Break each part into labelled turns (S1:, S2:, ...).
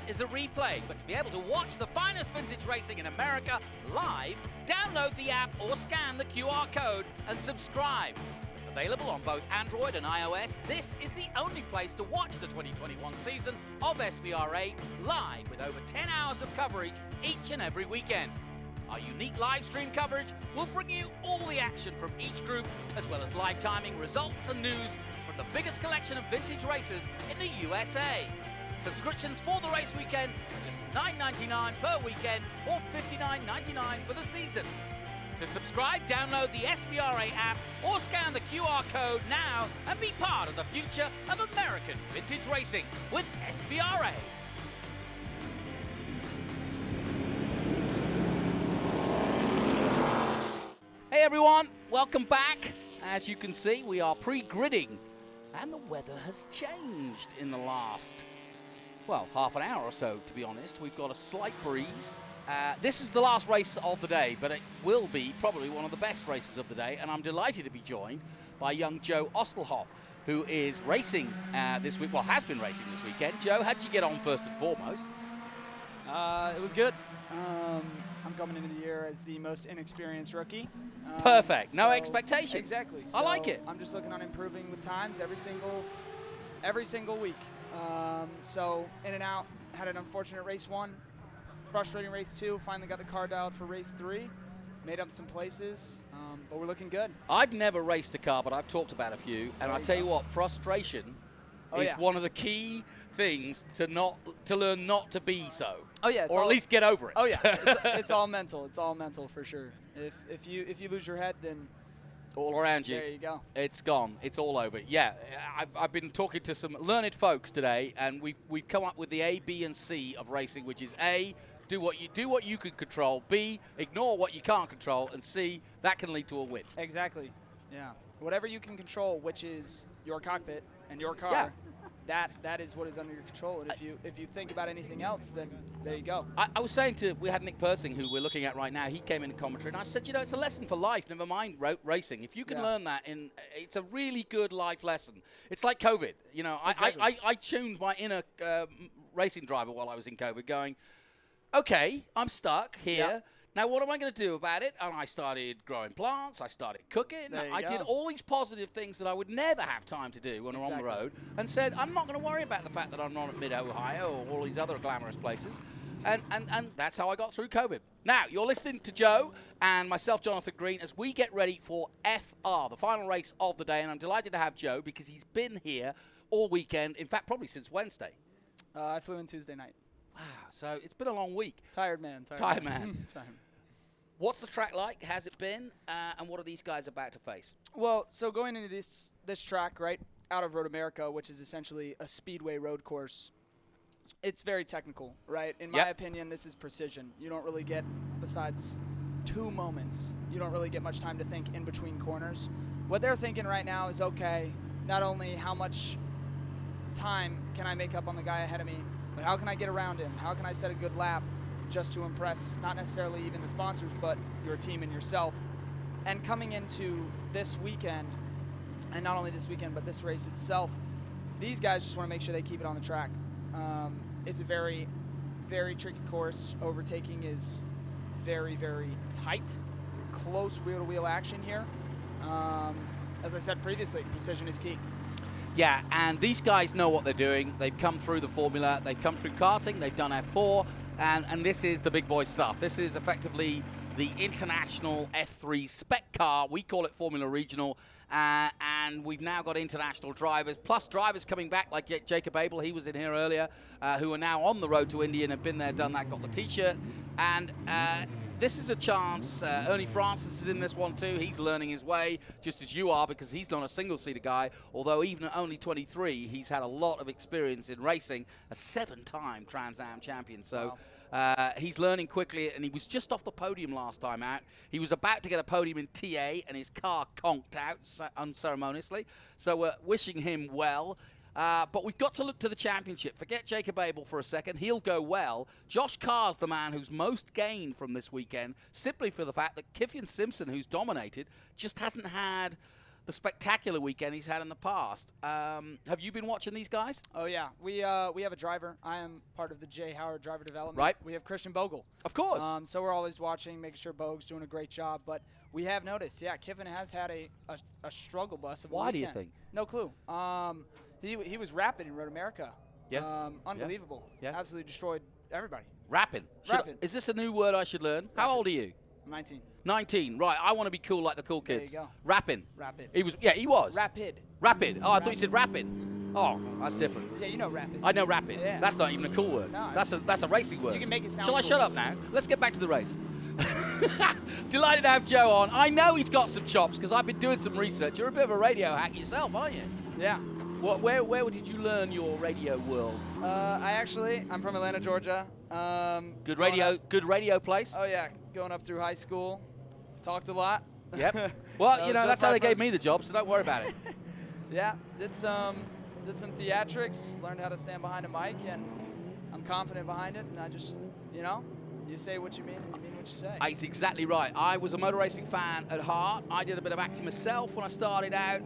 S1: is a replay, but to be able to watch the finest vintage racing in America live, download the app or scan the QR code and subscribe. Available on both Android and iOS, this is the only place to watch the 2021 season of SVRA live with over 10 hours of coverage each and every weekend. Our unique live stream coverage will bring you all the action from each group, as well as live timing, results and news from the biggest collection of vintage races in the USA. Subscriptions for the race weekend are just $9.99 per weekend or $59.99 for the season. To subscribe, download the SVRA app or scan the QR code now and be part of the future of American vintage racing with SVRA. Hey everyone, welcome back. As you can see, we are pre-gridding and the weather has changed in the last, well, half an hour or so, to be honest. We've got a slight breeze. This is the last race of the day, but it will be probably one of the best races of the day, and I'm delighted to be joined by young Joe Ostelhoff, who is racing this week, well, has been racing this weekend. Joe, how did you get on first and foremost?
S2: It was good. I'm coming into the year as the most inexperienced rookie.
S1: Perfect. No
S2: so
S1: expectations.
S2: Exactly.
S1: I like it.
S2: I'm just looking on improving with times every single week. So in and out. Had an unfortunate race 1, frustrating race 2. Finally got the car dialed for race 3. Made up some places, but we're looking good.
S1: I've never raced a car, but I've talked about a few, and I'll tell you what, frustration is one of the key things to learn not to be so.
S2: Oh yeah,
S1: or at least get over it.
S2: Oh yeah, it's all mental. It's all mental for sure. If you lose your head, then
S1: all around you.
S2: There you go.
S1: It's gone. It's all over. Yeah, I've been talking to some learned folks today, and we've come up with the A, B, and C of racing, which is A, do what you can control. B, ignore what you can't control, and C, that can lead to a win.
S2: Exactly. Yeah. Whatever you can control, which is your cockpit and your car.
S1: Yeah.
S2: That is what is under your control, and if you think about anything else, then there you go.
S1: I was saying we had Nick Persing, who we're looking at right now. He came in commentary, and I said, it's a lesson for life. Never mind racing. If you can learn that, it's a really good life lesson. It's like COVID. Exactly. I tuned my inner racing driver while I was in COVID, going, okay, I'm stuck here.
S2: Yep.
S1: Now, what am I going to do about it? And I started growing plants. I started cooking. I did all these positive things that I would never have time to do when I'm on the road, and said, I'm not going to worry about the fact that I'm not at Mid-Ohio or all these other glamorous places. And that's how I got through COVID. Now, you're listening to Joe and myself, Jonathan Green, as we get ready for FR, the final race of the day. And I'm delighted to have Joe because he's been here all weekend, in fact, probably since Wednesday.
S2: I flew in Tuesday night.
S1: Wow, so it's been a long week.
S2: Tired man.
S1: Tired man.
S2: Time.
S1: What's the track like? Has it been? And what are these guys about to face?
S2: Well, so going into this track, right, out of Road America, which is essentially a speedway road course, it's very technical, right? In my opinion, this is precision. You don't really get, besides 2 moments, you don't really get much time to think in between corners. What they're thinking right now is, okay, not only how much time can I make up on the guy ahead of me, but how can I get around him? How can I set a good lap just to impress not necessarily even the sponsors, but your team and yourself? And coming into this weekend, and not only this weekend, but this race itself, these guys just want to make sure they keep it on the track. It's a very, very tricky course. Overtaking is very, very tight. Close wheel-to-wheel action here. As I said previously, precision is key.
S1: Yeah, and these guys know what they're doing. They've come through the formula. They've come through karting. They've done F4. And this is the big boy stuff. This is effectively the international F3 spec car. We call it Formula Regional. And we've now got international drivers, plus drivers coming back like Jacob Abel, he was in here earlier, who are now on the road to Indy and have been there, done that, got the T-shirt. And this is a chance. Ernie Francis is in this one too. He's learning his way, just as you are, because he's not a single-seater guy, although even at only 23, he's had a lot of experience in racing, a 7-time Trans Am champion. So he's learning quickly, and he was just off the podium last time out. He was about to get a podium in TA, and his car conked out unceremoniously. So we're wishing him well. But we've got to look to the championship. Forget Jacob Abel for a second. He'll go well. Josh Carr's the man who's most gained from this weekend, simply for the fact that Kiffian Simpson, who's dominated, just hasn't had the spectacular weekend he's had in the past. Have you been watching these guys?
S2: Oh, yeah. We have a driver. I am part of the Jay Howard driver development.
S1: Right.
S2: We have Christian Bogle.
S1: Of course.
S2: So we're always watching, making sure Bogue's doing a great job. But we have noticed, yeah, Kiffin has had a struggle bus of a
S1: Why
S2: weekend.
S1: do you think?
S2: No clue. He was rapid in Road America.
S1: Yeah.
S2: Unbelievable.
S1: Yeah.
S2: Absolutely destroyed everybody.
S1: Rapping.
S2: Rapping.
S1: Is this a new word I should learn? How old are you?
S2: 19.
S1: 19. Right. I want to be cool like the cool
S2: There
S1: kids.
S2: you go.
S1: Rapping.
S2: Rapid.
S1: He was. Yeah, he was.
S2: Rapid.
S1: Rapid. Oh, I thought you said rapid. Oh, that's different.
S2: Yeah, you know rapid.
S1: I know rapid.
S2: Yeah.
S1: That's not even a cool word.
S2: No,
S1: that's a racing word.
S2: You can make it sound
S1: Shall I
S2: cool.
S1: shut up now? Let's get back to the race. Delighted to have Joe on. I know he's got some chops because I've been doing some research. You're a bit of a radio hack yourself, aren't you?
S2: Yeah.
S1: Where did you learn your radio world?
S2: I'm from Atlanta, Georgia.
S1: Good radio place.
S2: Oh yeah, going up through high school, talked a lot.
S1: Yep. Well,
S2: So
S1: you know
S2: just
S1: that's how they
S2: have fun.
S1: gave me the job, so don't worry about it.
S2: Yeah, did some theatrics, learned how to stand behind a mic, and I'm confident behind it. And I just, you say what you mean and you mean what you say.
S1: He's exactly right. I was a motor racing fan at heart. I did a bit of acting myself when I started out,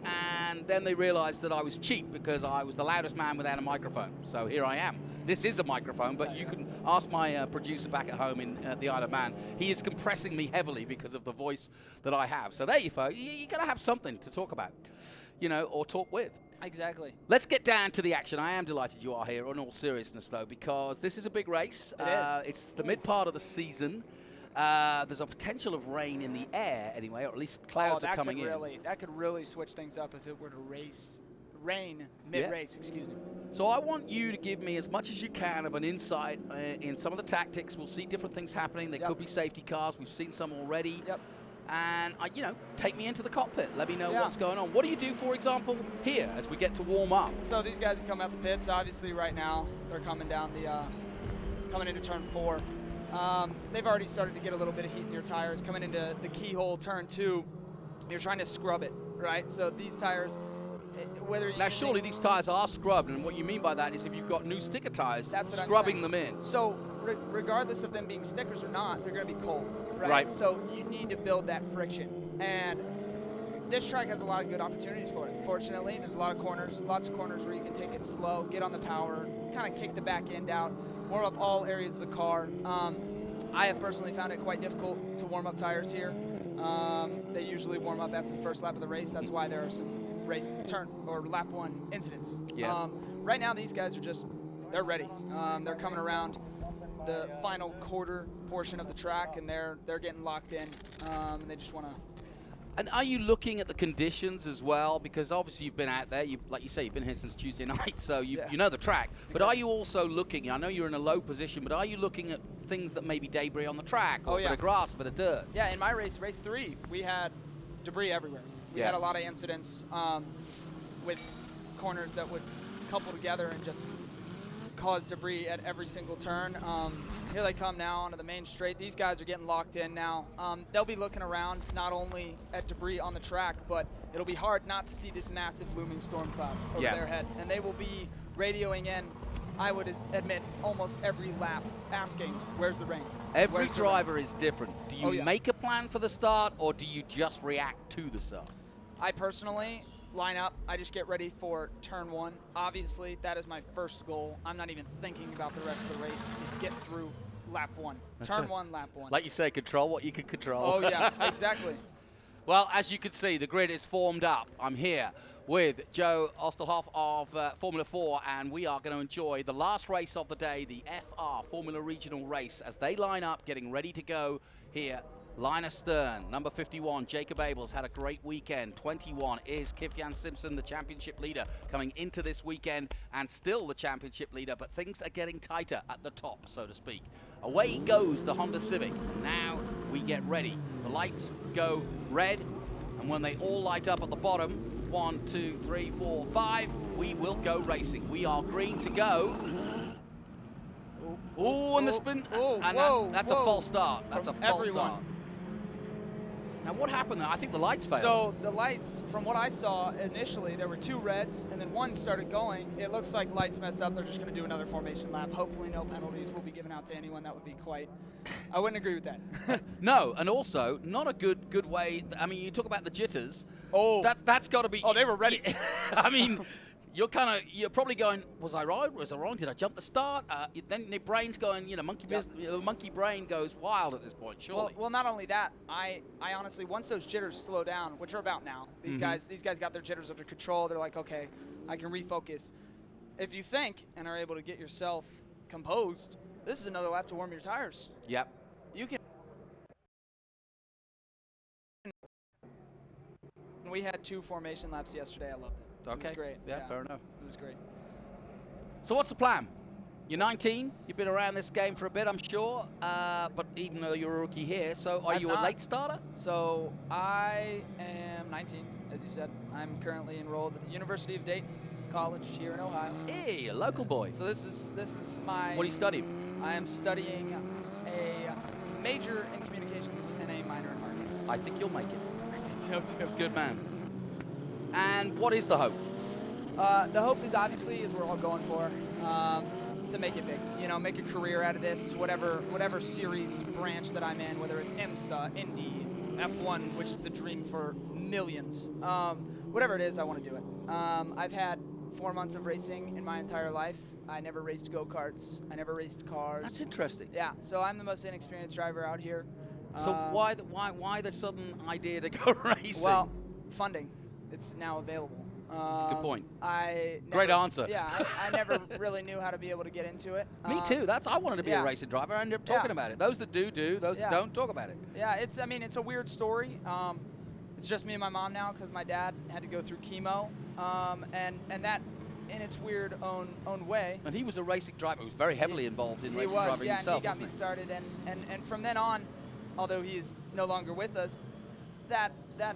S1: and then they realized that I was cheap because I was the loudest man without a microphone. So here I am. This is a microphone, but you can ask my producer back at home in the Isle of Man. He is compressing me heavily because of the voice that I have. So there you go. You got to have something to talk about, or talk with.
S2: Exactly.
S1: Let's get down to the action. I am delighted you are here, in all seriousness, though, because this is a big race.
S2: It is.
S1: It's the mid part of the season. There's a potential of rain in the air, anyway, or at least clouds are coming in.
S2: That could really switch things up if it were to rain mid-race, excuse me.
S1: So I want you to give me as much as you can of an insight in some of the tactics. We'll see different things happening. There could be safety cars. We've seen some already.
S2: Yep.
S1: And, take me into the cockpit. Let me know what's going on. What do you do, for example, here as we get to warm up?
S2: So these guys have come out the pits. Obviously, right now they're coming down coming into turn 4. They've already started to get a little bit of heat in your tires. Coming into the keyhole turn 2, you're trying to scrub it, right? So these tires, whether you
S1: surely these tires are scrubbed, and what you mean by that is if you've got new sticker tires,
S2: that's what
S1: scrubbing them in.
S2: So regardless of them being stickers or not, they're going to be cold, right?
S1: Right.
S2: So you need to build that friction, and this track has a lot of good opportunities for it. Fortunately, there's lots of corners where you can take it slow, get on the power, kind of kick the back end out, warm up all areas of the car. I have personally found it quite difficult to warm up tires here. They usually warm up after the first lap of the race. That's why there are some lap 1 incidents.
S1: Yeah.
S2: Right now, these guys are they're ready. They're coming around the final quarter portion of the track, and they're getting locked in. And they just want to.
S1: And are you looking at the conditions as well? Because obviously you've been out there, like you say, you've been here since Tuesday night, so you know the track. But are you also looking, I know you're in a low position, but are you looking at things that may be debris on the track, or a bit of grass, a bit of dirt?
S2: Yeah, in my race 3, we had debris everywhere. We had a lot of incidents with corners that would couple together and just cause debris at every single turn. Here they come now onto the main straight. These guys are getting locked in now. They'll be looking around not only at debris on the track, but it'll be hard not to see this massive looming storm cloud over their head. And they will be radioing in, I would admit, almost every lap asking, where's the rain?
S1: Every driver is different. Do you
S2: Oh,
S1: make a plan for the start, or do you just react to the start?
S2: I personally line up. I just get ready for turn 1. Obviously, that is my first goal. I'm not even thinking about the rest of the race. It's get through lap 1. Turn 1, lap 1.
S1: Like you say, control what you can control.
S2: Oh, yeah, exactly.
S1: Well, as you can see, the grid is formed up. I'm here with Joe Osterhoff of Formula 4, and we are going to enjoy the last race of the day, the FR Formula Regional Race, as they line up, getting ready to go here. Line astern, number 51, Jacob Abels, had a great weekend. 21 is Kifyan Simpson, the championship leader, coming into this weekend, and still the championship leader, but things are getting tighter at the top, so to speak. Away goes the Honda Civic. Now we get ready. The lights go red, and when they all light up at the bottom, 1, 2, 3, 4, 5, we will go racing. We are green to go. Oh, and the spin. And that's a false start. That's a false start. Now, what happened there? I think the lights failed.
S2: So the lights, from what I saw initially, there were 2 reds, and then one started going. It looks like lights messed up. They're just going to do another formation lap. Hopefully no penalties will be given out to anyone. That would be quite... I wouldn't agree with that.
S1: No, and also, not a good way. I mean, you talk about the jitters.
S2: Oh.
S1: That's got to be...
S2: Oh, they were ready.
S1: I mean... You're probably going, was I right? Was I wrong? Did I jump the start? Then your brain's going, monkey brain goes wild at this point, surely.
S2: Well, not only that, I honestly, once those jitters slow down, which are about now, these guys got their jitters under control. They're like, okay, I can refocus. If you think and are able to get yourself composed, this is another lap to warm your tires.
S1: Yep.
S2: You can. We had 2 formation laps yesterday. I loved it.
S1: Okay.
S2: It was great.
S1: Yeah, fair enough.
S2: It was great.
S1: So what's the plan? You're 19. You've been around this game for a bit, I'm sure. But even though you're a rookie here, so are you a late starter?
S2: So I am 19, as you said. I'm currently enrolled at the University of Dayton College here in Ohio.
S1: Hey, a local boy.
S2: So this is my...
S1: What are you studying?
S2: I am studying a major in communications and a minor in marketing.
S1: I think you'll make it.
S2: I think so too.
S1: Good man. And what is the hope?
S2: The hope is obviously, is we're all going for, to make it big. You know, make a career out of this, whatever series branch that I'm in, whether it's IMSA, Indy, F1, which is the dream for millions. Whatever it is, I want to do it. I've had 4 months of racing in my entire life. I never raced go-karts. I never raced cars.
S1: That's interesting.
S2: Yeah, so I'm the most inexperienced driver out here.
S1: So why the sudden idea to go racing?
S2: Well, funding. It's now available.
S1: Good point.
S2: Great
S1: answer.
S2: Yeah, I never really knew how to be able to get into it.
S1: Me too. I wanted to be a racing driver. I ended up talking about it. Those that do. Those that don't, talk about it.
S2: Yeah, it's a weird story. It's just me and my mom now because my dad had to go through chemo, and that in its weird own way.
S1: And he was a racing driver. He was very heavily involved in racing driving himself.
S2: And he got me started, and from then on, although he is no longer with us, that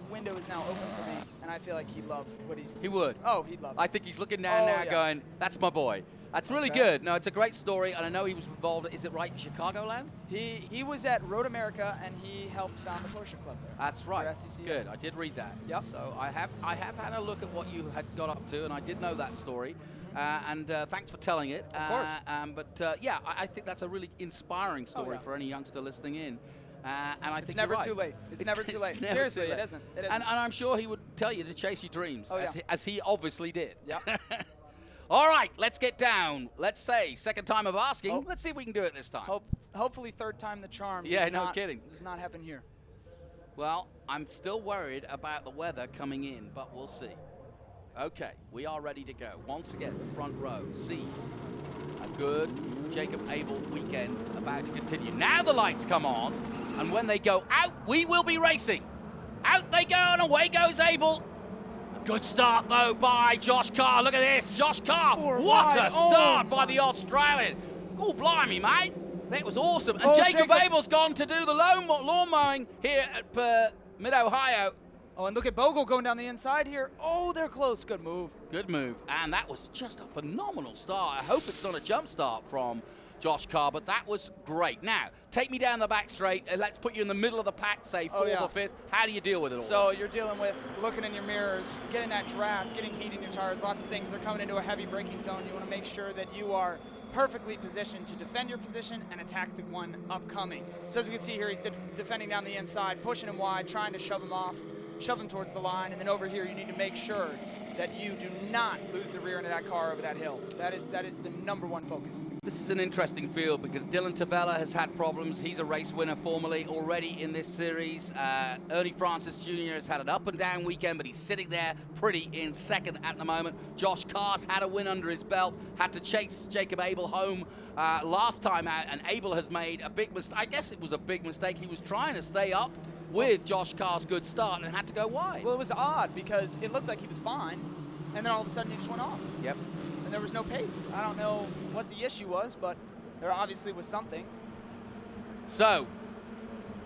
S2: window is now open for me, and I feel like he'd love what he's...
S1: He would.
S2: Oh, he'd love it.
S1: I think he's looking down now going, that's my boy. That's really good. No, it's a great story, and I know he was involved, is it right, in Chicagoland?
S2: He was at Road America, and he helped found the Porsche Club there.
S1: That's right.
S2: SCCA.
S1: Good. I did read that.
S2: Yep.
S1: So I have had a look at what you had got up to, and I did know that story. And thanks for telling it.
S2: Of course.
S1: Yeah, I think that's a really inspiring story for any youngster listening in. And I think
S2: it's never
S1: you're right.
S2: too late. It's never too late.
S1: Never
S2: Seriously,
S1: too late.
S2: It isn't.
S1: And I'm sure he would tell you to chase your dreams, as he obviously did.
S2: Yeah.
S1: All right, let's get down. Let's say second time of asking. Let's see if we can do it this time.
S2: Hopefully third time the charm.
S1: Yeah, no kidding.
S2: Does not happen here.
S1: Well, I'm still worried about the weather coming in, but we'll see. Okay, we are ready to go. Once again, the front row sees a good Jacob Abel weekend about to continue. Now the lights come on. And when they go out, we will be racing. Out they go, and away goes Abel. A good start, though, by Josh Carr. Look at this, Josh Carr. What a start by the Australian. Oh, blimey, mate. That was awesome. And Jacob Abel's gone to do the lawn mowing here at Mid-Ohio.
S2: Oh, and look at Bogle going down the inside here. Oh, they're close. Good move.
S1: Good move. And that was just a phenomenal start. I hope it's not a jump start from Josh Carr, but that was great. Now, take me down the back straight, and let's put you in the middle of the pack, say 4th or 5th. How do you deal with it all?
S2: So you're dealing with looking in your mirrors, getting that draft, getting heat in your tires, lots of things. They're coming into a heavy braking zone. You want to make sure that you are perfectly positioned to defend your position and attack the one upcoming. So as we can see here, he's defending down the inside, pushing him wide, trying to shove him off, shove him towards the line, and then over here you need to make sure that you do not lose the rear end of that car over that hill. That is the #1 focus.
S1: This is an interesting field because Dylan Tavella has had problems. He's a race winner formerly already in this series. Ernie Francis Jr. has had an up and down weekend, but he's sitting there pretty in second at the moment. Josh Carr's had a win under his belt, had to chase Jacob Abel home last time out, and Abel has made a big mistake. I guess it was a big mistake. He was trying to stay up with Josh Carr's good start and had to go wide.
S2: Well, it was odd because it looked like he was fine, and then all of a sudden he just went off.
S1: Yep.
S2: And there was no pace. I don't know what the issue was, but there obviously was something.
S1: So,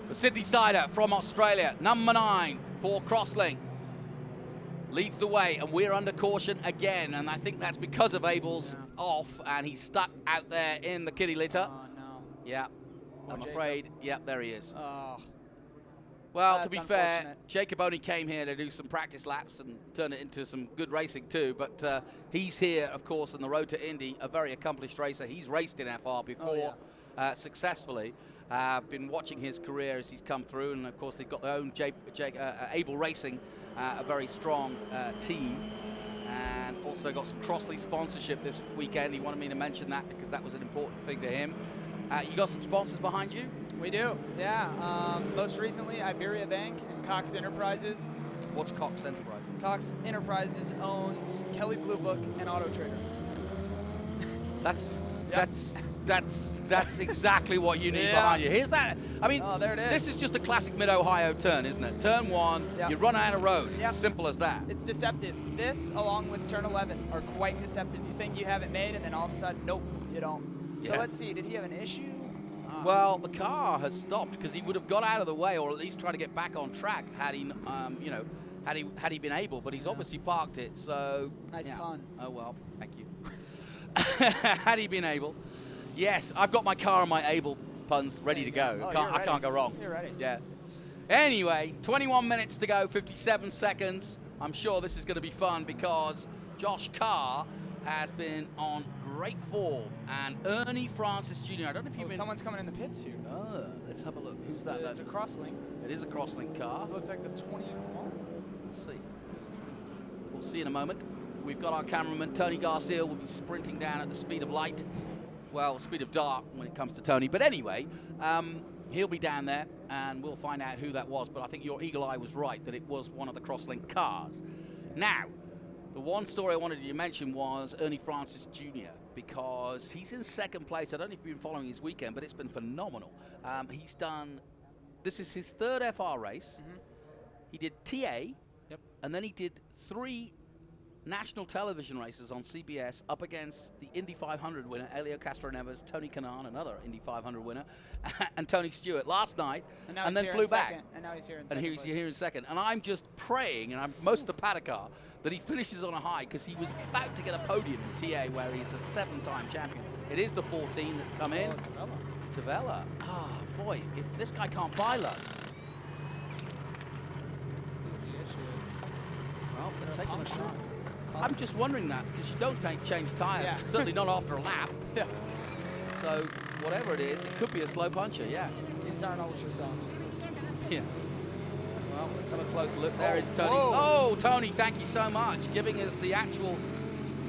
S1: the Sydney Sider from Australia, number 9 for Crosslink, leads the way, and we're under caution again, and I think that's because of Abel's off, and he's stuck out there in the kiddie litter.
S2: Oh, no.
S1: Yeah, I'm afraid. Yep, there he is.
S2: Oh.
S1: Well, to be fair, Jacob only came here to do some practice laps and turn it into some good racing too. But he's here, of course, on the road to Indy, a very accomplished racer. He's raced in FR before successfully. Been watching his career as he's come through, and of course they've got their own Able Racing, a very strong team, and also got some Crossley sponsorship this weekend. He wanted me to mention that because that was an important thing to him. You got some sponsors behind you?
S2: We do, yeah. Most recently, Iberia Bank and Cox Enterprises.
S1: What's Cox Enterprises?
S2: Cox Enterprises owns Kelly Blue Book and Auto Trader.
S1: That's exactly what you need behind you. Here's that. I mean,
S2: there it is.
S1: This is just a classic Mid-Ohio turn, isn't it? Turn 1, you run out of road. It's as simple as that.
S2: It's deceptive. This, along with turn 11, are quite deceptive. You think you have it made, and then all of a sudden, nope, you don't. So let's see. Did he have an issue?
S1: Well, the car has stopped because he would have got out of the way, or at least tried to get back on track had he, you know, had he been able. But he's obviously parked it. So
S2: nice pun.
S1: Oh well, thank you. Had he been able, yes, I've got my car and my Able puns ready to go. I can't go wrong.
S2: You're ready.
S1: Yeah. Anyway, 21 minutes to go, 57 seconds. I'm sure this is going to be fun because Josh Carr has been on great form, and Ernie Francis Jr. I don't know if you've been...
S2: Someone's coming in the pits here.
S1: Oh, let's have a look. Who's that?
S2: It's a Crosslink.
S1: It is a Crosslink car.
S2: This looks like the 21.
S1: Let's see. We'll see in a moment. We've got our cameraman, Tony Garcia, will be sprinting down at the speed of light. Well, speed of dark when it comes to Tony. But anyway, he'll be down there, and we'll find out who that was. But I think your eagle eye was right, that it was one of the Crosslink cars. Now, the one story I wanted to mention was Ernie Francis Jr., because he's in second place. I don't know if you've been following his weekend, but it's been phenomenal. He's done, this is his third FR race. He did TA, and then he did 3 national television races on CBS up against the Indy 500 winner, Elio Castroneves, Tony Kanaan, another Indy 500 winner, and Tony Stewart last night, and then flew back.
S2: And now he's here in
S1: second. And he's here in second. And I'm just praying, and I'm most of the paddock car, that he finishes on a high, because he was about to get a podium in TA, where he's a 7-time champion. It is the 14 that's come in. Tavella. Ah, boy, if this guy can't buy luck.
S2: Let's see what the issue is.
S1: Well, they're taking a shot. I'm just wondering that, because you don't change tyres, certainly not after a lap. So whatever it is, it could be a slow puncher,
S2: These aren't ultra softs.
S1: Yeah. Well, let's have a closer look. There is Tony. Oh, Tony, thank you so much, giving us the actual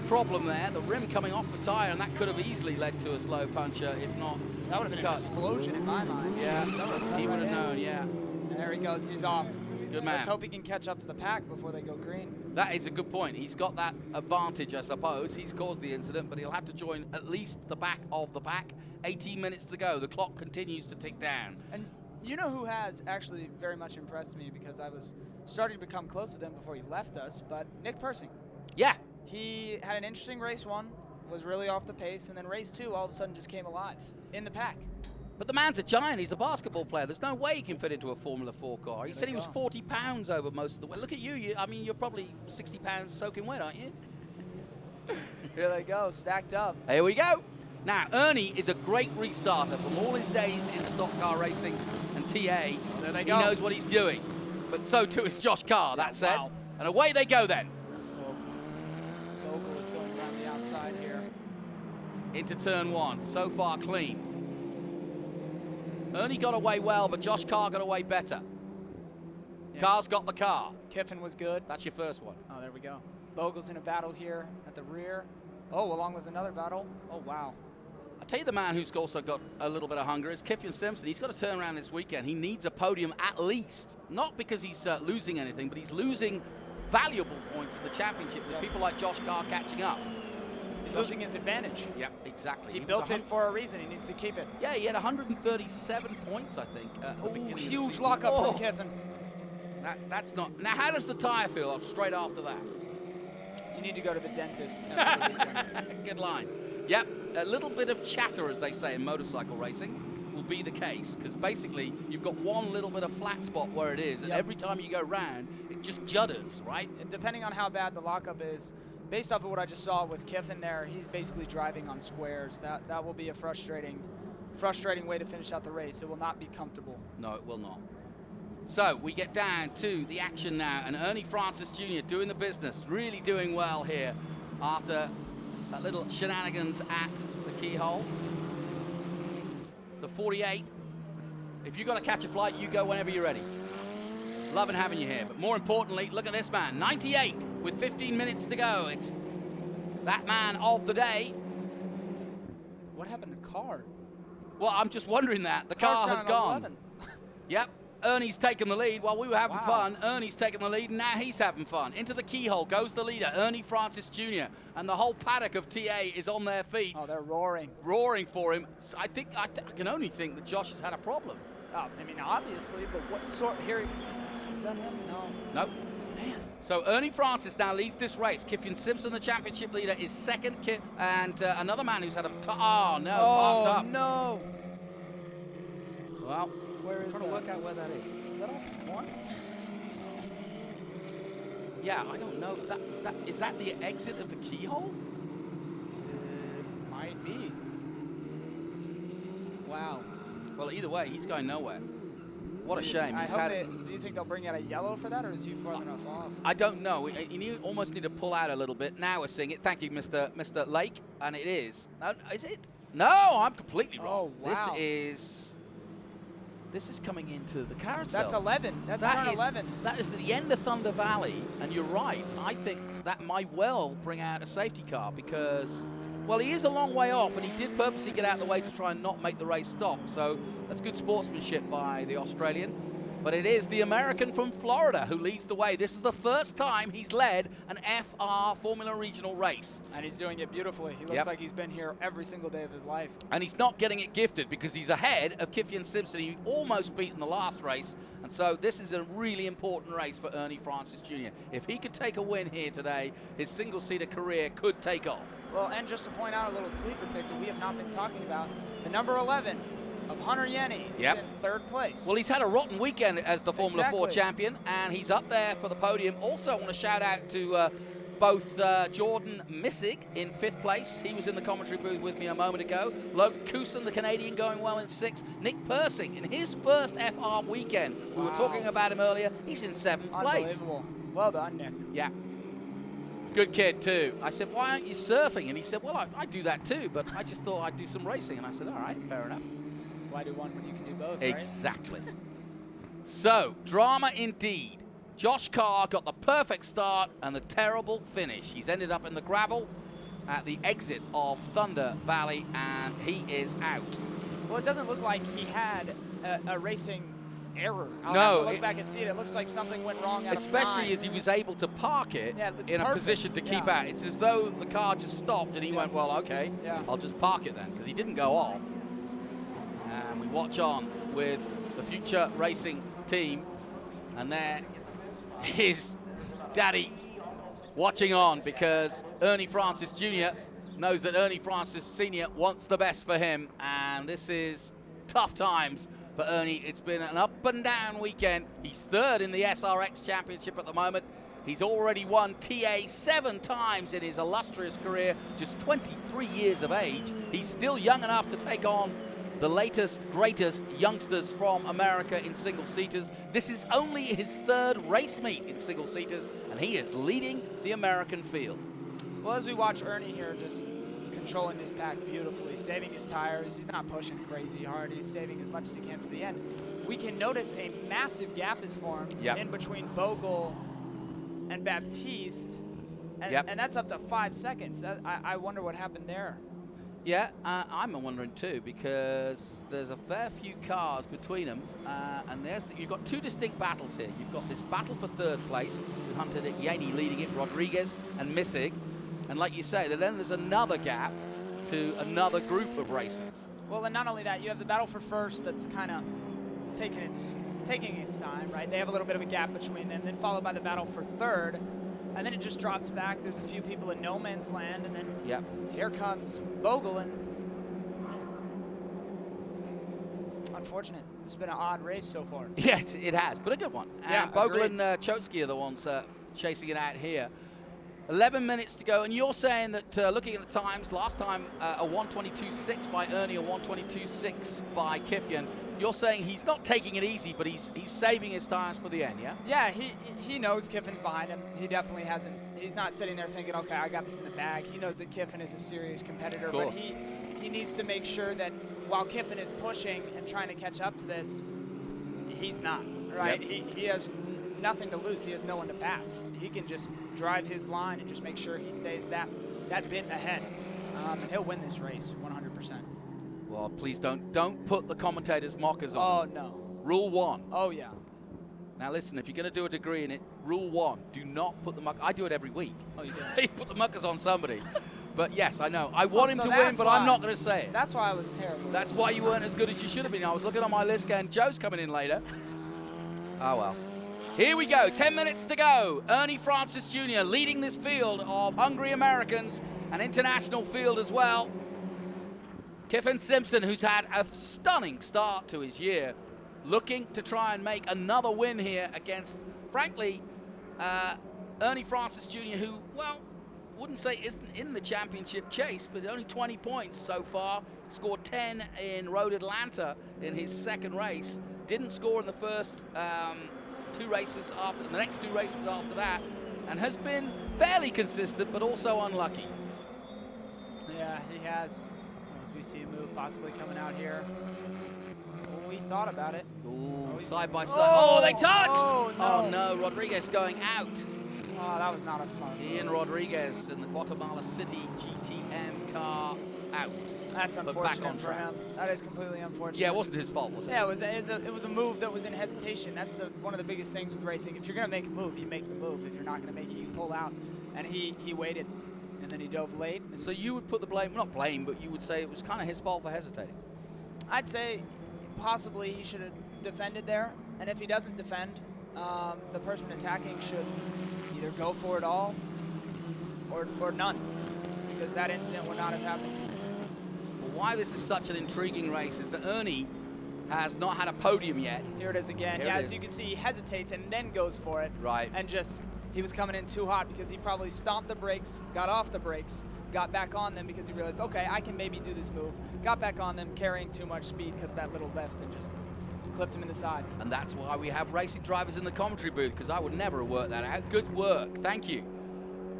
S1: problem there. The rim coming off the tyre, and that could have easily led to a slow puncher, if not.
S2: That would have been an explosion in my mind.
S1: Yeah, he would have known,
S2: There he goes, he's off.
S1: Good man.
S2: Let's hope he can catch up to the pack before they go green.
S1: That is a good point. He's got that advantage, I suppose. He's caused the incident, but he'll have to join at least the back of the pack. 18 minutes to go. The clock continues to tick down.
S2: And you know who has actually very much impressed me, because I was starting to become close with him before he left us, but Nick Persing.
S1: Yeah.
S2: He had an interesting race 1, was really off the pace, and then race 2 all of a sudden just came alive in the pack.
S1: But the man's a giant. He's a basketball player. There's no way he can fit into a Formula 4 car. He said he was 40 pounds over most of the way. Look at you. I mean, you're probably 60 pounds soaking wet, aren't you?
S2: Here they go, stacked up.
S1: Here we go. Now, Ernie is a great restarter from all his days in stock car racing and TA.
S2: There they
S1: he
S2: go.
S1: knows what he's doing. But so too is Josh Carr, that said.
S2: Wow.
S1: And away they go then.
S2: Vogel is going around the outside here.
S1: Into turn 1. So far clean. Ernie got away well, but Josh Carr got away better. Carr's got the car.
S2: Kiffin was good.
S1: That's your first one.
S2: Oh, there we go. Vogel's in a battle here at the rear. Oh, along with another battle. Oh, wow.
S1: I'll tell you the man who's also got a little bit of hunger is Kiffin Simpson. He's got to turn around this weekend. He needs a podium at least. Not because he's losing anything, but he's losing valuable points in the championship with people like Josh Carr catching up.
S2: He's losing his advantage.
S1: Yep, exactly.
S2: He built it for a reason. He needs to keep it.
S1: Yeah, he had 137 points, I think. At the beginning
S2: huge
S1: of the season.
S2: lockup from Kiffin.
S1: That's not. Now, how does the tyre feel straight after that?
S2: You need to go to the dentist.
S1: Good line. Yep, a little bit of chatter, as they say in motorcycle racing, will be the case, because basically you've got one little bit of flat spot where it is, and every time you go round, it just judders, right?
S2: And depending on how bad the lockup is, based off of what I just saw with Kiffin there, he's basically driving on squares. That will be a frustrating way to finish out the race. It will not be comfortable.
S1: No, it will not. So we get down to the action now, and Ernie Francis Jr. doing the business, really doing well here after that little shenanigans at the keyhole. The 48. If you've got to catch a flight, you go whenever you're ready. Loving having you here. But more importantly, look at this man, 98 with 15 minutes to go. It's that man of the day.
S2: What happened to car?
S1: Well, I'm just wondering that. The car has gone.
S2: 11.
S1: Yep. Ernie's taken the lead while we were having fun. Ernie's taken the lead, and now he's having fun. Into the keyhole goes the leader, Ernie Francis Jr., and the whole paddock of TA is on their feet.
S2: Oh, they're roaring.
S1: Roaring for him. So I can only think that Josh has had a problem.
S2: Oh, I mean, obviously, but what sort here? Is that him? No.
S1: Nope.
S2: Man.
S1: So Ernie Francis now leads this race. Kiffian Simpson, the championship leader, is second. And another man who's had a parked up.
S2: No.
S1: Well,
S2: where is
S1: trying to work out where that is.
S2: Is that off one?
S1: Yeah, I don't know. Is that the exit of the keyhole?
S2: It might be. Wow.
S1: Well, either way, he's going nowhere. What a shame.
S2: Do you think they'll bring out a yellow for that, or is he far enough off?
S1: I don't know. You almost need to pull out a little bit. Now we're seeing it. Thank you, Mr. Lake. And it is. Is it? No, I'm completely wrong.
S2: Oh, wow.
S1: This is coming into the carousel.
S2: That's 11. That's turn 11.
S1: That is the end of Thunder Valley, and you're right. I think that might well bring out a safety car because, well, he is a long way off, and he did purposely get out of the way to try and not make the race stop. So that's good sportsmanship by the Australian. But it is the American from Florida who leads the way. This is the first time he's led an FR Formula Regional race.
S2: And he's doing it beautifully. He looks like he's been here every single day of his life.
S1: And he's not getting it gifted because he's ahead of Kiffian Simpson. He almost beat in the last race. And so this is a really important race for Ernie Francis Jr. If he could take a win here today, his single-seater career could take off.
S2: Well, and just to point out a little sleeper pick that we have not been talking about, the number 11 of Hunter Yenny is in third place.
S1: Well, he's had a rotten weekend as the Formula 4 champion, and he's up there for the podium. Also, I want to shout out to both Jordan Missig in 5th place. He was in the commentary booth with me a moment ago. Logan Cousin, the Canadian, going well in 6th. Nick Persing in his first FR weekend. We were talking about him earlier. He's in 7th place.
S2: Unbelievable. Well done, Nick.
S1: Yeah. Good kid, too. I said, why aren't you surfing? And he said, well, I do that, too, but I just thought I'd do some racing. And I said, all right, fair enough.
S2: Why do one when you can do both,
S1: Exactly. So, drama indeed. Josh Carr got the perfect start and the terrible finish. He's ended up in the gravel at the exit of Thunder Valley, and he is out.
S2: Well, it doesn't look like he had a racing error. I'll
S1: no,
S2: have to look back and see it. It looks like something went wrong out
S1: especially
S2: of 9.
S1: as he was able to park it in a position to keep out. It's as though the car just stopped and he went, well, okay, I'll just park it then, because he didn't go off. And we watch on with the future racing team, and there is Daddy watching on because Ernie Francis Jr. knows that Ernie Francis Sr. wants the best for him, and this is tough times for Ernie. It's been an up and down weekend. He's 3rd in the SRX Championship at the moment. He's already won TA 7 times in his illustrious career, just 23 years of age. He's still young enough to take on the latest, greatest youngsters from America in single-seaters. This is only his 3rd race meet in single-seaters, and he is leading the American field.
S2: Well, as we watch Ernie here just controlling his pack beautifully, saving his tires, he's not pushing crazy hard, he's saving as much as he can for the end. We can notice a massive gap is formed in between Bogle and Baptiste, and that's up to 5 seconds. I wonder what happened there.
S1: Yeah, I'm wondering too, because there's a fair few cars between them, and you've got 2 distinct battles here. You've got this battle for 3rd place, with Hunter Yenny leading it, Rodriguez and Missig, and like you say, then there's another gap to another group of racers.
S2: Well, and not only that, you have the battle for 1st that's kind of taking its time, right? They have a little bit of a gap between them, then followed by the battle for 3rd. And then it just drops back. There's a few people in no man's land, and then here comes Bogle, and unfortunate. It's been an odd race so far.
S1: Yes, it has, but a good one. And Bogle and Chotsky are the ones chasing it out here. 11 minutes to go, and you're saying that looking at the times, last time a 1:22.6 by Ernie, a 1:22.6 by Kifian. You're saying he's not taking it easy, but he's saving his tires for the end, yeah?
S2: Yeah, he knows Kiffin's behind him. He definitely hasn't. He's not sitting there thinking, okay, I got this in the bag. He knows that Kiffin is a serious competitor, but he needs to make sure that while Kiffin is pushing and trying to catch up to this, he's not, right? Yep. He has nothing to lose. He has no one to pass. He can just drive his line and just make sure he stays that bit ahead. And he'll win this race 100%.
S1: Well, please don't put the commentators' mockers on.
S2: Oh, no.
S1: Rule 1.
S2: Oh, yeah.
S1: Now, listen, if you're going to do a degree in it, rule 1, do not put the muckers. I do it every week.
S2: Oh, you do?
S1: You put the muckers on somebody. But, yes, I know. I want him to win, but I'm not going to say it.
S2: That's why I was terrible.
S1: That's why you weren't as good as you should have been. I was looking on my list, and Joe's coming in later. Oh, well. Here we go. 10 minutes to go. Ernie Francis Jr. leading this field of hungry Americans, an international field as well. Kiffin Simpson, who's had a stunning start to his year, looking to try and make another win here against, frankly, Ernie Francis Jr., who, well, wouldn't say isn't in the championship chase, but only 20 points so far. Scored 10 in Road Atlanta in his second race. Didn't score in the first the next two races after that, and has been fairly consistent, but also unlucky.
S2: Yeah, he has. As we see a move possibly coming out here. Well, we thought about it.
S1: Ooh, side by side. Oh, they touched!
S2: Oh,
S1: no, Rodriguez going out.
S2: Oh, that was not a smart move.
S1: Ian Rodriguez in the Guatemala City GTM car out.
S2: That's unfortunate for him. That is completely unfortunate.
S1: Yeah, it wasn't his fault, was it?
S2: Yeah, it was a move that was in hesitation. That's one of the biggest things with racing. If you're going to make a move, you make the move. If you're not going to make it, you pull out. And he waited, and then he dove late.
S1: So you would put the blame, not blame, but you would say it was kind of his fault for hesitating.
S2: I'd say possibly he should have defended there. And if he doesn't defend, the person attacking should either go for it all or none, because that incident would not have happened.
S1: Well, why this is such an intriguing race is that Ernie has not had a podium yet.
S2: Here it is again. Yeah, as you can see, he hesitates and then goes for it.
S1: Right.
S2: And he was coming in too hot because he probably stomped the brakes, got off the brakes, got back on them because he realized, okay, I can maybe do this move. Got back on them, carrying too much speed because that little lift, and just clipped him in the side. And
S1: that's why we have racing drivers in the commentary booth, because I would never have worked that out. Good work. Thank you.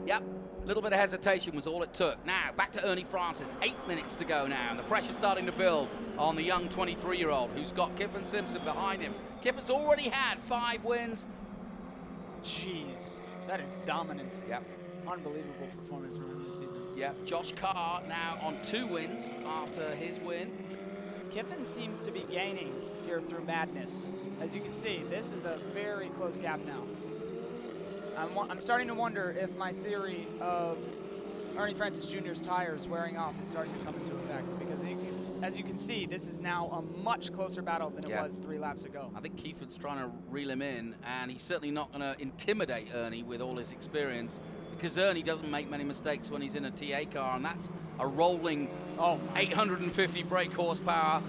S1: Yep. A little bit of hesitation was all it took. Now, back to Ernie Francis. 8 minutes to go now, and the pressure's starting to build on the young 23-year-old who's got Kiffin Simpson behind him. Kiffin's already had 5 wins.
S2: Jeez, that is dominant.
S1: Yep.
S2: Unbelievable performance from him this season.
S1: Yep. Josh Carr now on 2 wins after his win.
S2: Kiffin seems to be gaining here through madness. As you can see, this is a very close gap now. I'm starting to wonder if my theory of Ernie Francis Jr.'s tires wearing off is starting to come into effect, because as you can see, this is now a much closer battle than it was 3 laps ago. I think Kiefer's trying to reel him in, and he's certainly not going to intimidate Ernie with all his experience, because Ernie doesn't make many mistakes when he's in a TA car, and that's a rolling 850 brake horsepower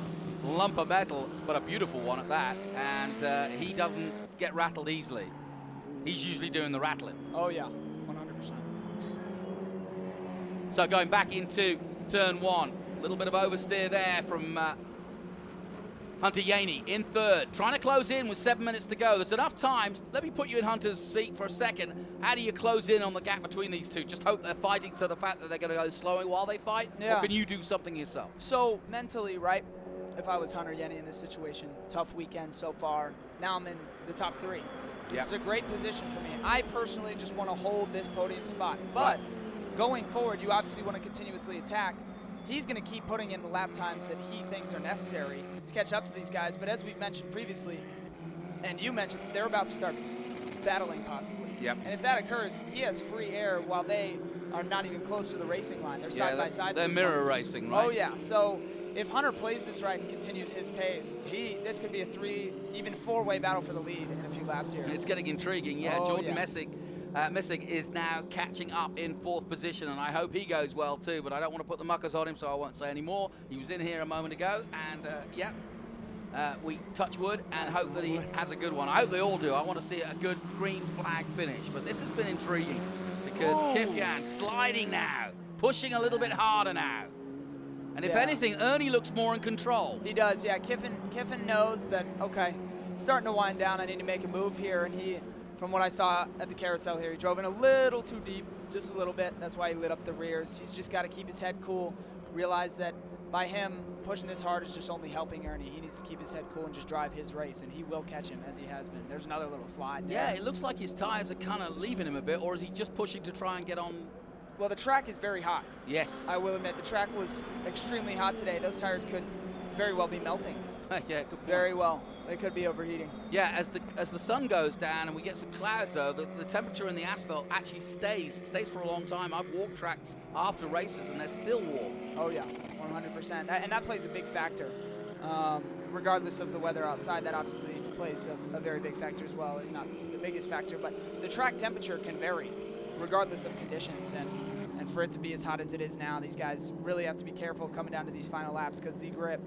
S2: lump of metal, but a beautiful one at that, and he doesn't get rattled easily. He's usually doing the rattling. Oh, yeah, 100%. So going back into turn 1, a little bit of oversteer there from Hunter Yaney in 3rd, trying to close in with 7 minutes to go. There's enough time. Let me put you in Hunter's seat for a second. How do you close in on the gap between these two? Just hope they're fighting, so the fact that they're going to go slowing while they fight? Yeah. Or can you do something yourself? So mentally, right, if I was Hunter Yaney in this situation, tough weekend so far. Now I'm in the top 3. This is a great position for me. I personally just want to hold this podium spot. But going forward, you obviously want to continuously attack. He's going to keep putting in the lap times that he thinks are necessary to catch up to these guys. But as we've mentioned previously, and you mentioned, they're about to start battling possibly. Yep. And if that occurs, he has free air while they are not even close to the racing line. They're side by side. They're mirror racing, right? Oh, yeah. So if Hunter plays this right and continues his pace, this could be a 3, even 4-way battle for the lead in a few laps here. It's getting intriguing, yeah. Jordan Messig is now catching up in 4th position, and I hope he goes well too, but I don't want to put the muckers on him, so I won't say any more. He was in here a moment ago, and
S1: we touch wood and hope that he has a good one. I hope they all do. I want to see a good green flag finish. But this has been intriguing because Kifyan sliding now, pushing a little bit harder now. And if anything, Ernie looks more in control.
S2: He does, yeah. Kiffin knows that, okay, it's starting to wind down. I need to make a move here. And he, from what I saw at the carousel here, he drove in a little too deep, just a little bit. That's why he lit up the rears. He's just got to keep his head cool, realize that by him pushing this hard is just only helping Ernie. He needs to keep his head cool and just drive his race, and he will catch him as he has been. There's another little slide there.
S1: Yeah, it looks like his tires are kind of leaving him a bit, or is he just pushing to try and get on?
S2: Well, the track is very hot.
S1: Yes.
S2: I will admit, the track was extremely hot today. Those tires could very well be melting.
S1: Yeah, good point.
S2: Very well. They could be overheating.
S1: Yeah, as the sun goes down and we get some clouds over, the temperature in the asphalt actually stays. It stays for a long time. I've walked tracks after races and they're still warm.
S2: Oh yeah, 100%. And that plays a big factor. Regardless of the weather outside, that obviously plays a very big factor as well, if not the biggest factor. But the track temperature can vary regardless of conditions. And for it to be as hot as it is now, these guys really have to be careful coming down to these final laps because the grip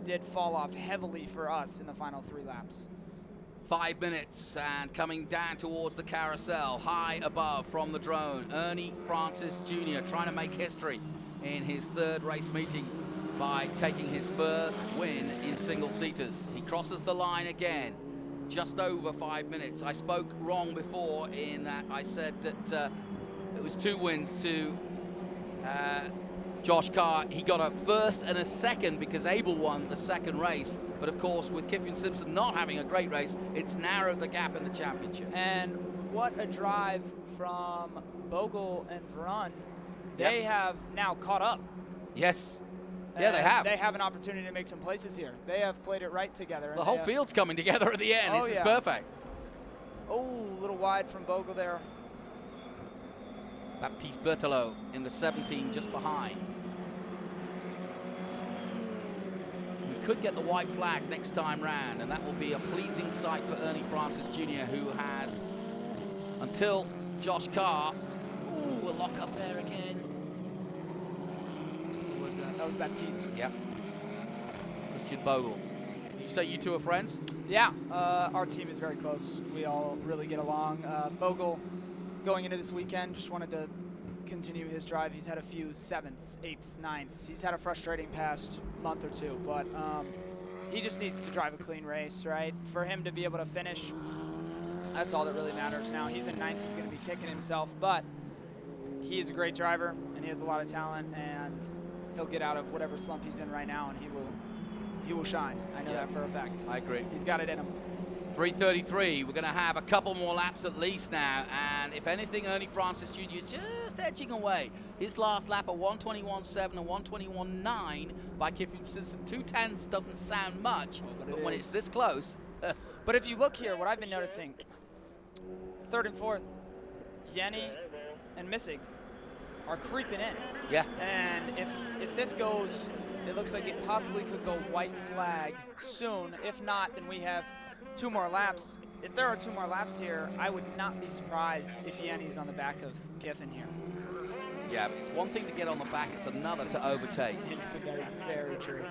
S2: did fall off heavily for us in the final 3 laps.
S1: 5 minutes and coming down towards the carousel, high above from the drone. Ernie Francis Jr. trying to make history in his 3rd race meeting by taking his first win in single-seaters. He crosses the line again, just over 5 minutes. I spoke wrong before in that I said that it was 2 wins to Josh Carr. He got a 1st and a 2nd because Abel won the 2nd race. But of course, with Kifyan Simpson not having a great race, it's narrowed the gap in the championship.
S2: And what a drive from Bogle and Varun. They have now caught up.
S1: Yes. Yeah, they have.
S2: They have an opportunity to make some places here. They have played it right together.
S1: The whole field's coming together at the end.
S2: Oh,
S1: this is perfect.
S2: Oh, a little wide from Bogle there.
S1: Baptiste Berthelot in the 17 just behind. We could get the white flag next time round, and that will be a pleasing sight for Ernie Francis Jr., who has, until Josh Carr, a lock up there again.
S2: Who was that? That was Baptiste.
S1: Yep. Christian Bogle. You say you two are friends?
S2: Yeah, our team is very close. We all really get along. Bogle, going into this weekend, just wanted to continue his drive. He's had a few 7ths, 8ths, 9ths. He's had a frustrating past month or two, but he just needs to drive a clean race, right? For him to be able to finish, that's all that really matters now. He's in 9th, he's going to be kicking himself, but he is a great driver, and he has a lot of talent, and he'll get out of whatever slump he's in right now, and he will shine. I know that for a fact.
S1: I agree.
S2: He's got it in him.
S1: 3:33. We're going to have a couple more laps at least now, and if anything, Ernie Francis Jr. just edging away. His last lap, a 1:21.7 and 1:21.9 by Kifyan Simpson. 2:10s doesn't sound much, but when it's this close.
S2: But if you look here, what I've been noticing, 3rd and 4th, Yenny and Missig are creeping in.
S1: Yeah.
S2: And if this goes, it looks like it possibly could go white flag soon. If not, then we have 2 more laps. If there are 2 more laps here, I would not be surprised if Yenny's on the back of Kiffin here.
S1: Yeah, it's one thing to get on the back, it's another to overtake.
S2: Very true.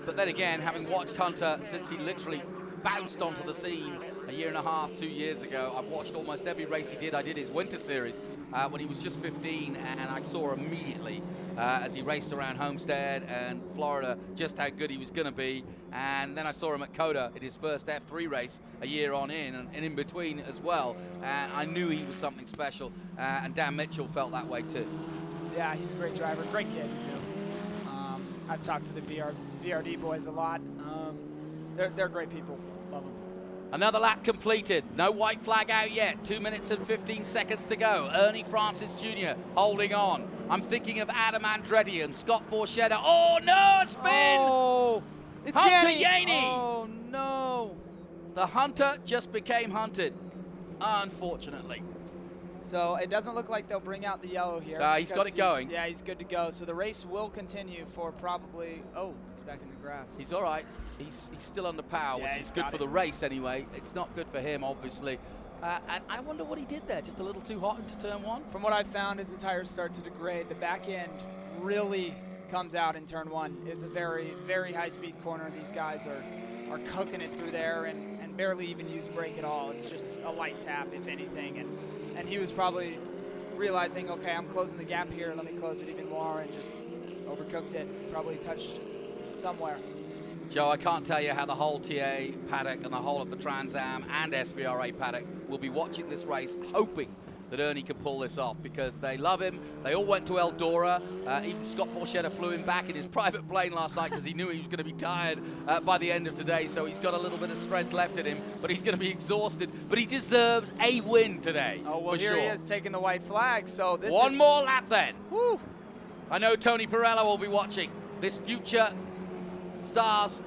S1: But then again, having watched Hunter since he literally bounced onto the scene a 1.5, 2 years ago, I've watched almost every race he did. I did his winter series when he was just 15, and I saw immediately as he raced around Homestead and Florida just how good he was going to be. And then I saw him at Coda in his first F3 race a year on in, and in between as well. And I knew he was something special, and Dan Mitchell felt that way too.
S2: Yeah, he's a great driver, great kid too. I've talked to the VRD boys a lot. They're great people. Love them.
S1: Another lap completed. No white flag out yet. 2 minutes and 15 seconds to go. Ernie Francis Jr. holding on. I'm thinking of Adam Andretti and Scott Borchetta. Oh, no, a spin!
S2: Oh, it's
S1: Hunter
S2: Yenny.
S1: Yenny.
S2: Oh, no.
S1: The Hunter just became hunted, unfortunately.
S2: So it doesn't look like they'll bring out the yellow here.
S1: He's got it going.
S2: Yeah, he's good to go. So the race will continue for probably, oh, he's back in the grass.
S1: He's all right. He's still under power,
S2: Yeah,
S1: which is good for the race anyway. It's not good for him, obviously. And I wonder what he did there. Just a little too hot into turn 1?
S2: From what I've found, as the tires start to degrade, the back end really comes out in turn 1. It's a very, very high-speed corner. These guys are cooking it through there and barely even use brake at all. It's just a light tap, if anything. And he was probably realizing, okay, I'm closing the gap here. Let me close it even more, and just overcooked it. Probably touched somewhere.
S1: Joe, I can't tell you how the whole TA paddock and the whole of the Trans Am and SVRA paddock will be watching this race, hoping that Ernie can pull this off, because they love him. They all went to Eldora. Even Scott Borchetta flew him back in his private plane last night because he knew he was going to be tired by the end of today, so he's got a little bit of strength left in him, but he's going to be exhausted. But he deserves a win today.
S2: Oh, well,
S1: for
S2: here
S1: sure.
S2: he is taking the white flag, so this
S1: One
S2: is...
S1: more lap then.
S2: Woo.
S1: I know Tony Perella will be watching this future Stars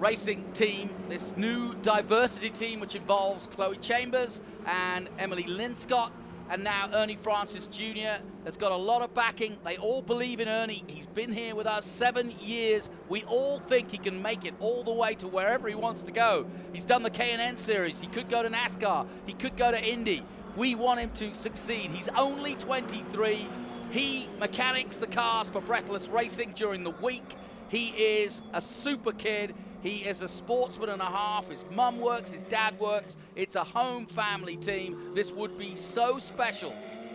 S1: racing team, this new diversity team which involves Chloe Chambers and Emily Linscott, and now Ernie Francis Jr. has got a lot of backing. They all believe in Ernie. He's been here with us 7 years. We all think he can make it all the way to wherever he wants to go. He's done the K&N series. He could go to NASCAR. He could go to Indy. We want him to succeed. He's only 23. He mechanics the cars for Breathless Racing during the week. He is a super kid. He is a sportsman and a half. His mum works, his dad works. It's a home family team. This would be so special.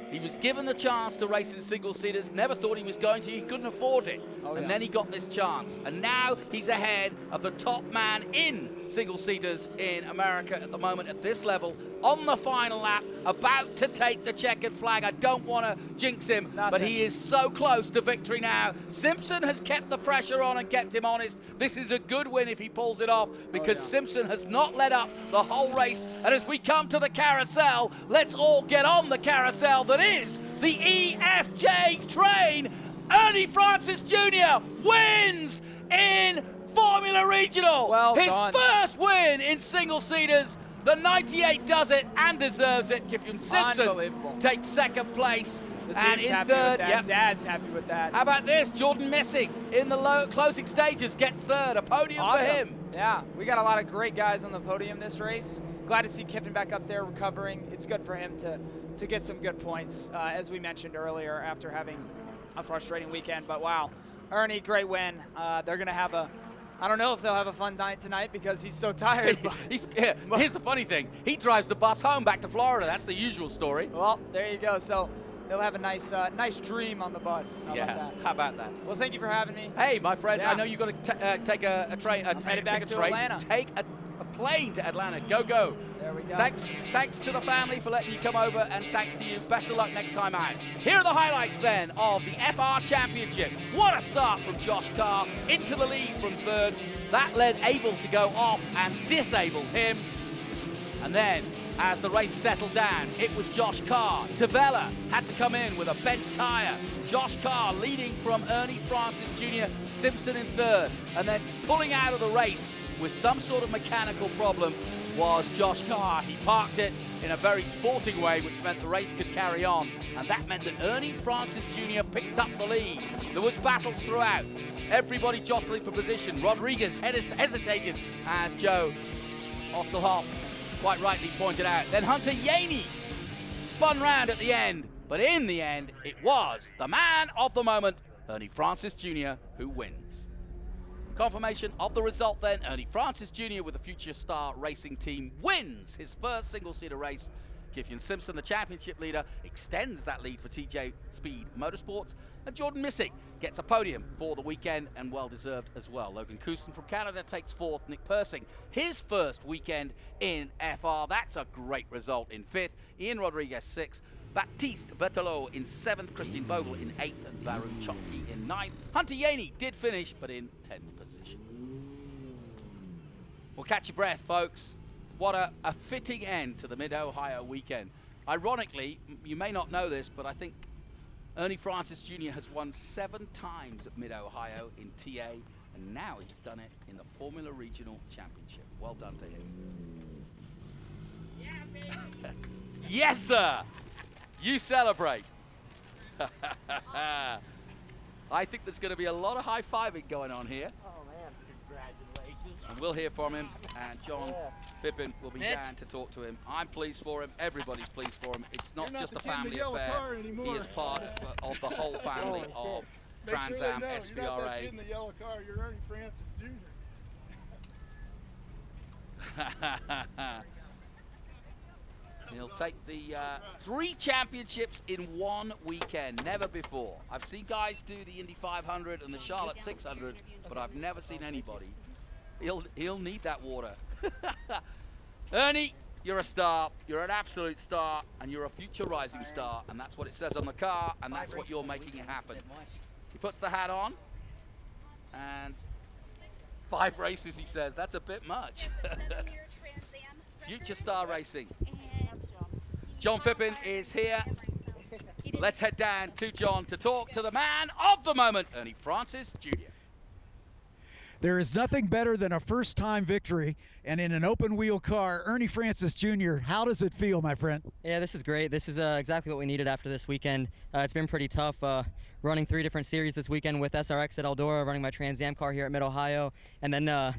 S1: He was given the chance to race in single-seaters, never thought he was going to. He couldn't afford it. And then he got this chance. And now he's ahead of the top man in single-seaters in America at the moment at this level, on the final lap, about to take the checkered flag. I don't want to jinx him, but he is so close to victory now. Simpson has kept the pressure on and kept him honest. This is a good win if he pulls it off, because Simpson has not let up the whole race. And as we come to the carousel, let's all get on the carousel that is the EFJ train. Ernie Francis Jr. wins in Formula Regional.
S2: Well
S1: His
S2: done.
S1: first win in single-seaters. The 98 does it and deserves it. Kiffian Simpson takes second place.
S2: The
S1: and
S2: team's
S1: in
S2: happy
S1: third,
S2: with that. Dad's happy with that.
S1: How about this? Jordan Missing in the closing stages gets third. A podium for him.
S2: Yeah, we got a lot of great guys on the podium this race. Glad to see Kiffin back up there recovering. It's good for him to get some good points, as we mentioned earlier, after having a frustrating weekend. But wow, Ernie, great win. They're going to have I don't know if they'll have a fun night tonight because he's so tired.
S1: Here's the funny thing. He drives the bus home back to Florida. That's the usual story.
S2: Well, there you go. So they'll have a nice dream on plane How about that?
S1: How about that?
S2: Well, thank you for having me.
S1: Hey, my friend, I know you've got to take a train.
S2: Headed back to Atlanta.
S1: Take a plane to Atlanta. Go, go.
S2: There we go.
S1: Thanks to the family for letting you come over, and thanks to you. Best of luck next time out. Here are the highlights then of the FR Championship. What a start from Josh Carr into the lead from third. That led Abel to go off and disabled him. And then, as the race settled down, it was Josh Carr. Tavella had to come in with a bent tyre. Josh Carr leading from Ernie Francis Jr., Simpson in third. And then pulling out of the race with some sort of mechanical problem was Josh Carr. He parked it in a very sporting way, which meant the race could carry on. And that meant that Ernie Francis Jr. picked up the lead. There was battles throughout. Everybody jostling for position. Rodriguez hesitated, as Joe Osterhoff quite rightly pointed out. Then Hunter Yaney spun round at the end. But in the end, it was the man of the moment, Ernie Francis Jr., who wins. Confirmation of the result then. Ernie Francis Jr. with the Future Star Racing Team wins his first single-seater race. Kiffian Simpson, the championship leader, extends that lead for TJ Speed Motorsports. And Jordan Missick gets a podium for the weekend, and well-deserved as well. Logan Couston from Canada takes fourth. Nick Persing, his first weekend in FR. That's a great result in fifth. Ian Rodriguez, sixth. Baptiste Berthelot in 7th, Christine Bogle in 8th, and Varun Chotsky in 9th. Hunter Yaney did finish, but in 10th position. Well, catch your breath, folks. What a fitting end to the Mid-Ohio weekend. Ironically, you may not know this, but I think Ernie Francis Jr. has won 7 times at Mid-Ohio in TA, and now he's done it in the Formula Regional Championship. Well done to him. Yeah, baby. Yes, sir. You celebrate. I think there's going to be a lot of high-fiving going on here.
S3: Oh, man, congratulations.
S1: And we'll hear from him, and John Pippin will be down to talk to him. I'm pleased for him. Everybody's pleased for him. It's not just a family affair. He is part of the whole family of Trans Am
S4: Make sure they know, you're not that
S1: SVRA.
S4: kid in the yellow car. You're Ernie Francis Jr.
S1: He'll take the 3 championships in one weekend, never before. I've seen guys do the Indy 500 and the Charlotte 600, but I've never seen anybody. He'll need that water. Ernie, you're a star. You're an absolute star, and you're a future rising star, and that's what it says on the car, and that's what you're making it happen. He puts the hat on, and 5 races, he says. That's a bit much. Future star racing. John Phippen is here. Let's head down to John to talk to the man of the moment, Ernie Francis Jr.
S5: There is nothing better than a first-time victory, and in an open-wheel car, Ernie Francis Jr., how does it feel, my friend?
S6: Yeah, this is great. This is exactly what we needed after this weekend. It's been pretty tough running 3 different series this weekend with SRX at Eldora, running my Trans Am car here at Mid-Ohio, and then the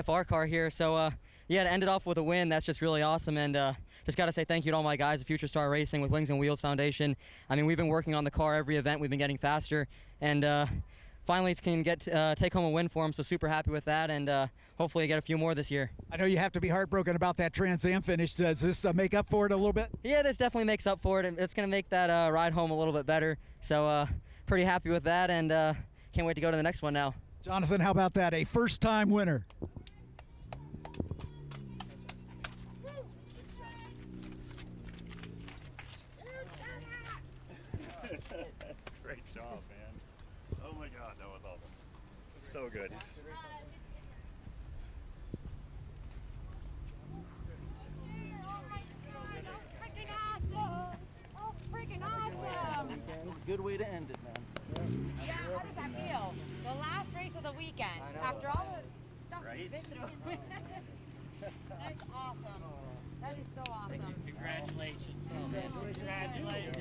S6: FR car here. So, yeah, to end it off with a win, that's just really awesome. And just got to say thank you to all my guys at Future Star Racing with Wings and Wheels Foundation. I mean, we've been working on the car every event. We've been getting faster, and finally can take home a win for them. So super happy with that, and hopefully get a few more this year.
S5: I know you have to be heartbroken about that Trans Am finish. Does this make up for it a little bit?
S6: Yeah, this definitely makes up for it. It's going to make that ride home a little bit better. So pretty happy with that, and can't wait to go to the next one now.
S5: Jonathan, how about that? A first-time winner.
S7: Great job, man. Oh my God, that was awesome. So good.
S8: Good way to end it, man.
S9: Yeah, how does that feel? The last race of the weekend, after all the stuff we've been through. That's awesome. That is so awesome.
S3: Congratulations. Congratulations.